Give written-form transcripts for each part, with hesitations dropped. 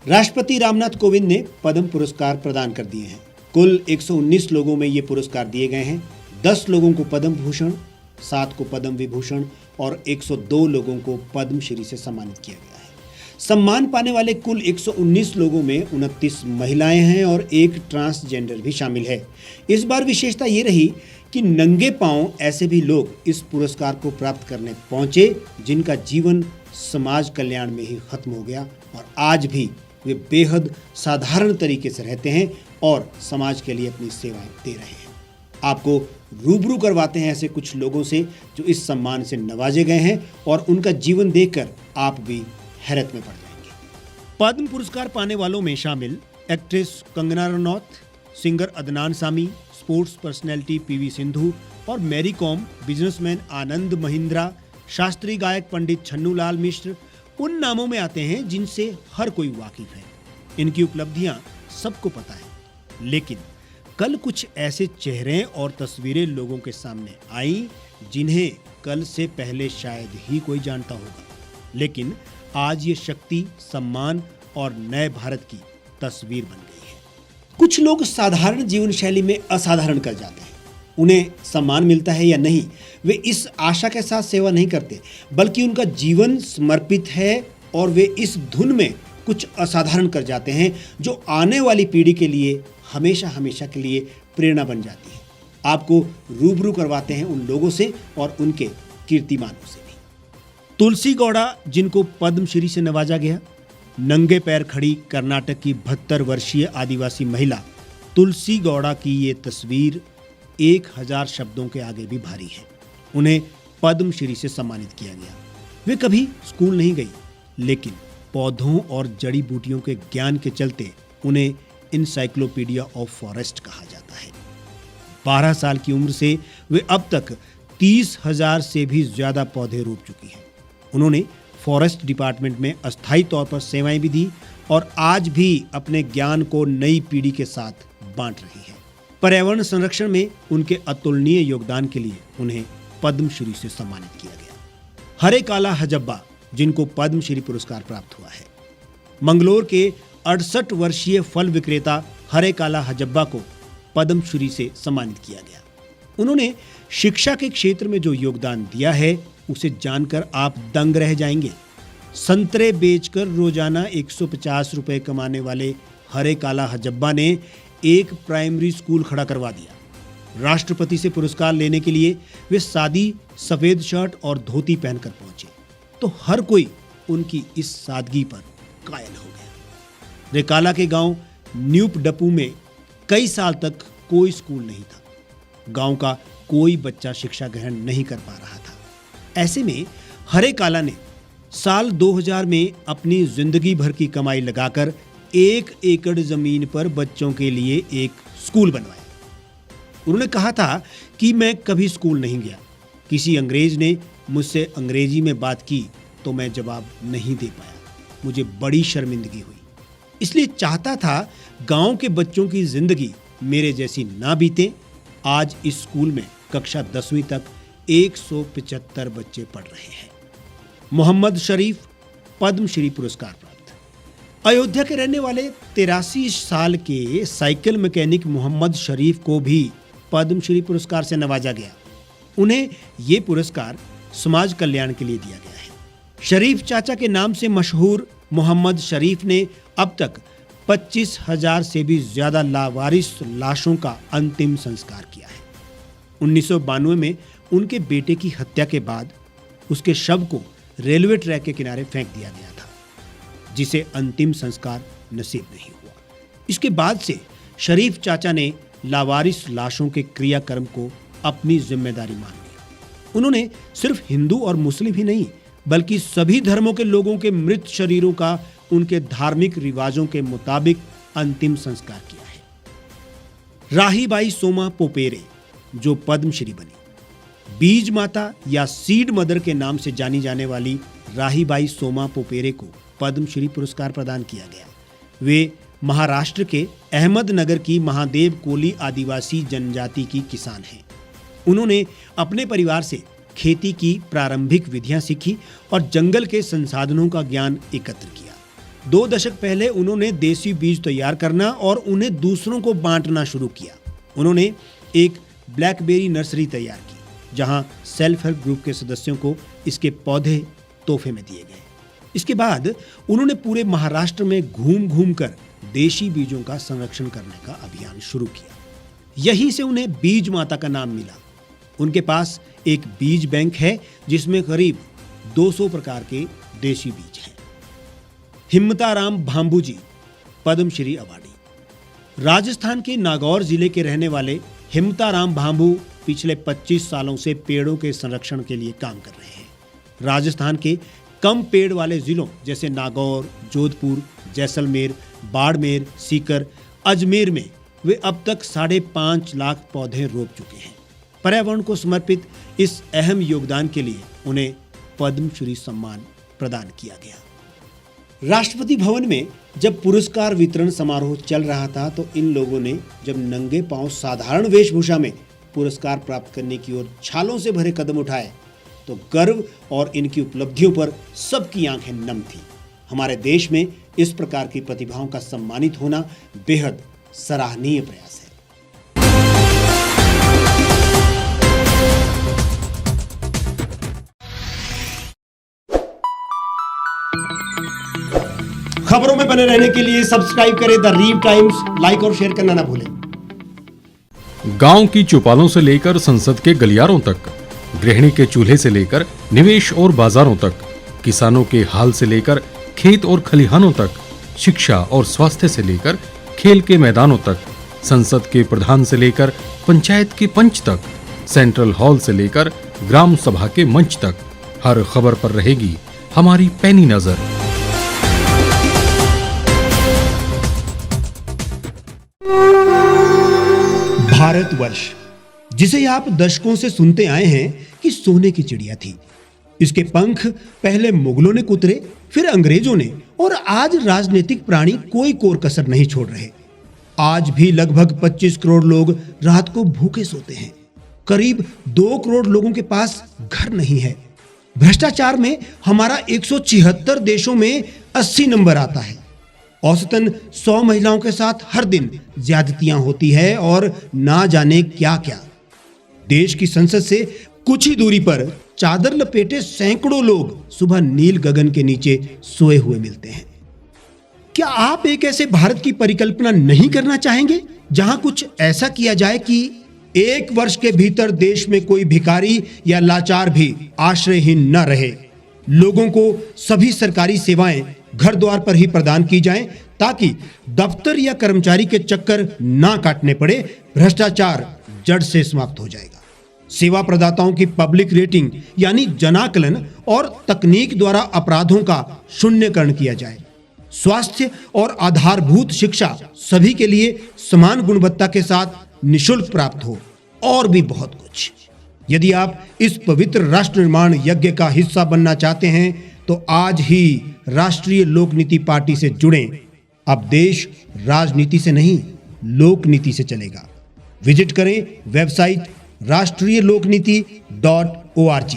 राष्ट्रपति रामनाथ कोविंद ने पद्म पुरस्कार प्रदान कर दिए हैं। कुल 119 लोगों में ये पुरस्कार दिए गए हैं। 10 लोगों को पद्म भूषण, 7 को पद्म विभूषण और 102 लोगों को पद्मश्री से सम्मानित किया गया है। सम्मान पाने वाले कुल 119 लोगों में 29 महिलाएं हैं और एक ट्रांसजेंडर भी शामिल है। इस बार विशेषता ये रही कि नंगे पांव ऐसे भी लोग इस पुरस्कार को प्राप्त करने पहुंचे जिनका जीवन समाज कल्याण में ही खत्म हो गया और आज भी वे बेहद साधारण तरीके से रहते हैं और समाज के लिए अपनी सेवाएं दे रहे हैं। आपको रूबरू करवाते हैं ऐसे कुछ लोगों से जो इस सम्मान से नवाजे गए हैं और उनका जीवन देखकर आप भी हैरत में पड़ जाएंगे। पद्म पुरस्कार पाने वालों में शामिल actress Kangana Ranaut, singer Adnan Sami, sports personality PV Sindhu और Mary com, businessman Anand Mahindra, शास्त्रीय गायक पंडित छन्नूलाल मिश्र उन नामों में आते हैं जिनसे हर कोई वाकिफ है। इनकी उपलब्धियां सबको पता है, लेकिन कल कुछ ऐसे चेहरे और तस्वीरें लोगों के सामने आई जिन्हें कल से पहले शायद ही कोई जानता होगा, लेकिन आज ये शक्ति, सम्मान और नए भारत की तस्वीर बन गई है। कुछ लोग साधारण जीवन शैली में असाधारण कर जाते हैं। उन्हें सम्मान मिलता है या नहीं, वे इस आशा के साथ सेवा नहीं करते, बल्कि उनका जीवन समर्पित है और वे इस धुन में कुछ असाधारण कर जाते हैं जो आने वाली पीढ़ी के लिए हमेशा हमेशा के लिए प्रेरणा बन जाती है। आपको रूबरू करवाते हैं उन लोगों से और उनके कीर्तिमानों से भी। तुलसी गौड़ा, जिनको पद्मश्री से नवाजा गया। नंगे पैर खड़ी कर्नाटक की 72 वर्षीय आदिवासी महिला तुलसी गौड़ा की ये तस्वीर 1000 शब्दों के आगे भी भारी है। उन्हें पद्मश्री से सम्मानित किया गया। वे कभी स्कूल नहीं गई, लेकिन पौधों और जड़ी बूटियों के ज्ञान के चलते उन्हें इंसाइक्लोपीडिया ऑफ फॉरेस्ट कहा जाता है। 12 साल की उम्र से वे अब तक 30,000 से भी ज्यादा पौधे रोप चुकी हैं। उन्होंने फॉरेस्ट डिपार्टमेंट में अस्थायी तौर पर सेवाएं भी दी और आज भी अपने ज्ञान को नई पीढ़ी के साथ बांट रही है। पर्यावरण संरक्षण में उनके अतुलनीय योगदान के लिए उन्हें पद्मश्री से सम्मानित किया गया। हरे काला हजब्बा, जिनको पद्मश्री पुरस्कार प्राप्त हुआ है। मंगलोर के 68 वर्षीय फल विक्रेता हरे काला हजब्बा को पद्मश्री से सम्मानित किया गया। उन्होंने शिक्षा के क्षेत्र में जो योगदान दिया है उसे जानकर आप दंग रह जाएंगे। संतरे बेचकर रोजाना 150 रुपए कमाने वाले हरे काला हजब्बा ने एक प्राइमरी स्कूल खड़ा करवा दिया। राष्ट्रपति से पुरस्कार लेने के लिए वे सादी सफेद शर्ट और धोती पहनकर पहुंचे, तो हर कोई उनकी इस सादगी पर कायल हो गया। रेकाला के गांव न्यूप डपू में कई साल तक कोई स्कूल नहीं था। गांव का कोई बच्चा शिक्षा ग्रहण नहीं कर पा रहा था। ऐसे में हरे काला ने साल 2000 में अपनी जिंदगी भर की कमाई लगाकर 1 एकड़ जमीन पर बच्चों के लिए एक स्कूल बनवाया। उन्होंने कहा था कि मैं कभी स्कूल नहीं गया। किसी अंग्रेज ने मुझसे अंग्रेजी में बात की तो मैं जवाब नहीं दे पाया। मुझे बड़ी शर्मिंदगी हुई, इसलिए चाहता था गांव के बच्चों की जिंदगी मेरे जैसी ना बीते। आज इस स्कूल में कक्षा 10वीं तक 175 बच्चे पढ़ रहे हैं। मोहम्मद शरीफ, पद्मश्री पुरस्कार प्राप्त। अयोध्या के रहने वाले 83 साल के साइकिल मैकेनिक मोहम्मद शरीफ को भी पद्मश्री पुरस्कार से नवाजा गया। उन्हें ये पुरस्कार समाज कल्याण के लिए दिया गया है। शरीफ चाचा के नाम से मशहूर मोहम्मद शरीफ ने अब तक 25,000 से भी ज्यादा लावारिस लाशों का अंतिम संस्कार किया है। 1992 में उनके बेटे की हत्या के बाद उसके शव को रेलवे ट्रैक के किनारे फेंक दिया गया था, जिसे अंतिम संस्कार नसीब नहीं हुआ। इसके बाद से शरीफ चाचा ने लावारिस लाशों के क्रियाकर्म को अपनी जिम्मेदारी मान लिया। उन्होंने सिर्फ हिंदू और मुस्लिम ही नहीं, बल्कि सभी धर्मों के लोगों के मृत शरीरों का उनके धार्मिक रिवाजों के मुताबिक अंतिम संस्कार किया है। राहीबाई सोमा पोपेरे, जो पद्मश्री बनी, बीज माता या सीड मदर के नाम से जानी जाने वाली राहीबाई सोमा पोपेरे को पद्मश्री पुरस्कार प्रदान किया गया। वे महाराष्ट्र के अहमदनगर की महादेव कोली आदिवासी जनजाति की किसान हैं। उन्होंने अपने परिवार से खेती की प्रारंभिक विधियां सीखी और जंगल के संसाधनों का ज्ञान एकत्र किया। 2 दशक पहले उन्होंने देसी बीज तैयार करना और उन्हें दूसरों को बांटना शुरू किया। उन्होंने एक ब्लैकबेरी नर्सरी तैयार की, जहां सेल्फ हेल्प ग्रुप के सदस्यों को इसके पौधे तोहफे में दिए गए। इसके बाद उन्होंने पूरे महाराष्ट्र में घूम घूम कर देशी बीजों का संरक्षण करने का अभियान शुरू किया। यहीं से उन्हें बीज माता का नाम मिला। उनके पास एक बीज बैंक है जिसमें करीब 200 प्रकार के देशी बीज हैं। हिम्मताराम भांबू जी पद्मश्री अवार्डी। राजस्थान के नागौर जिले के रहने वाले हिम्मताराम भांबू पिछले 25 सालों से पेड़ों के संरक्षण के लिए काम कर रहे हैं। राजस्थान के कम पेड़ वाले जिलों जैसे नागौर, जोधपुर, जैसलमेर, बाड़मेर, सीकर, अजमेर में वे अब तक 5.5 लाख पौधे रोप चुके हैं। पर्यावरण को समर्पित इस अहम योगदान के लिए उन्हें पद्मश्री सम्मान प्रदान किया गया। राष्ट्रपति भवन में जब पुरस्कार वितरण समारोह चल रहा था तो इन लोगों ने जब नंगे पांव साधारण वेशभूषा में पुरस्कार प्राप्त करने की ओर छालों से भरे कदम उठाए तो गर्व और इनकी उपलब्धियों पर सबकी आंखें नम थी। हमारे देश में इस प्रकार की प्रतिभाओं का सम्मानित होना बेहद सराहनीय प्रयास है। खबरों में बने रहने के लिए सब्सक्राइब करें द रीव टाइम्स, लाइक और शेयर करना ना भूलें। गांव की चौपालों से लेकर संसद के गलियारों तक, गृहिणी के चूल्हे से लेकर निवेश और बाजारों तक, किसानों के हाल से लेकर खेत और खलिहानों तक, शिक्षा और स्वास्थ्य से लेकर खेल के मैदानों तक, संसद के प्रधान से लेकर पंचायत के पंच तक, सेंट्रल हॉल से लेकर ग्राम सभा के मंच तक, हर खबर पर रहेगी हमारी पैनी नजर। भारतवर्ष, जिसे आप दशकों से सुनते आए हैं कि सोने की चिड़िया थी। इसके पंख पहले मुगलों ने कुतरे, फिर अंग्रेजों ने, और आज राजनीतिक प्राणी कोई कोर कसर नहीं छोड़ रहे। आज भी लगभग 25 करोड़ लोग रात को भूखे सोते हैं। करीब 2 करोड़ लोगों के पास घर नहीं है। भ्रष्टाचार में हमारा 176 देशों में 80 नंबर आता है। औसतन 100 महिलाओं के साथ हर दिन ज्यादतियां होती है और ना जाने क्या क्या। देश की संसद से कुछ ही दूरी पर चादर लपेटे सैकड़ों लोग सुबह नील गगन के नीचे सोए हुए मिलते हैं। क्या आप एक ऐसे भारत की परिकल्पना नहीं करना चाहेंगे जहां कुछ ऐसा किया जाए कि 1 वर्ष के भीतर देश में कोई भिखारी या लाचार भी आश्रयहीन न रहे? लोगों को सभी सरकारी सेवाएं घर द्वार पर ही प्रदान की जाएं ताकि दफ्तर या कर्मचारी के चक्कर ना काटने पड़े। भ्रष्टाचार जड़ से समाप्त हो जाएगा। सेवा प्रदाताओं की पब्लिक रेटिंग यानी जनाकलन और तकनीक द्वारा अपराधों का शून्यकरण किया जाए। स्वास्थ्य और आधारभूत शिक्षा सभी के लिए समान गुणवत्ता के साथ निःशुल्क प्राप्त हो, और भी बहुत कुछ। यदि आप इस पवित्र राष्ट्र निर्माण यज्ञ का हिस्सा बनना चाहते हैं तो आज ही राष्ट्रीय लोक नीति पार्टी से जुड़ें। अब देश राजनीति से नहीं, लोक नीति से चलेगा। विजिट करें वेबसाइट rashtriyalokniti.org।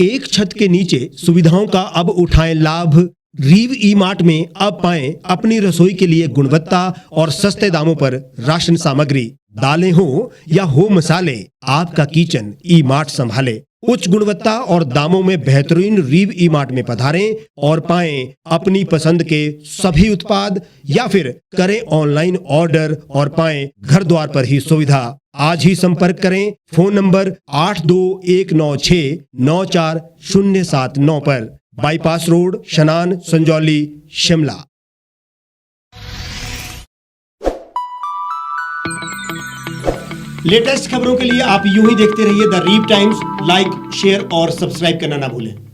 एक छत के नीचे सुविधाओं का अब उठाएं लाभ। रीव ई मार्ट में अब पाएं अपनी रसोई के लिए गुणवत्ता और सस्ते दामों पर राशन सामग्री। दालें हो या हो मसाले, आपका किचन ई मार्ट संभाले। उच्च गुणवत्ता और दामों में बेहतरीन रीव ई मार्ट में पधारें और पाएं अपनी पसंद के सभी उत्पाद, या फिर करें ऑनलाइन ऑर्डर और पाएं घर द्वार पर ही सुविधा। आज ही संपर्क करें फोन नंबर 8219694079 पर, बाईपास रोड, शनान, संजौली, शिमला। लेटेस्ट खबरों के लिए आप यूं ही देखते रहिए द रीव टाइम्स। लाइक, शेयर और सब्सक्राइब करना ना भूलें।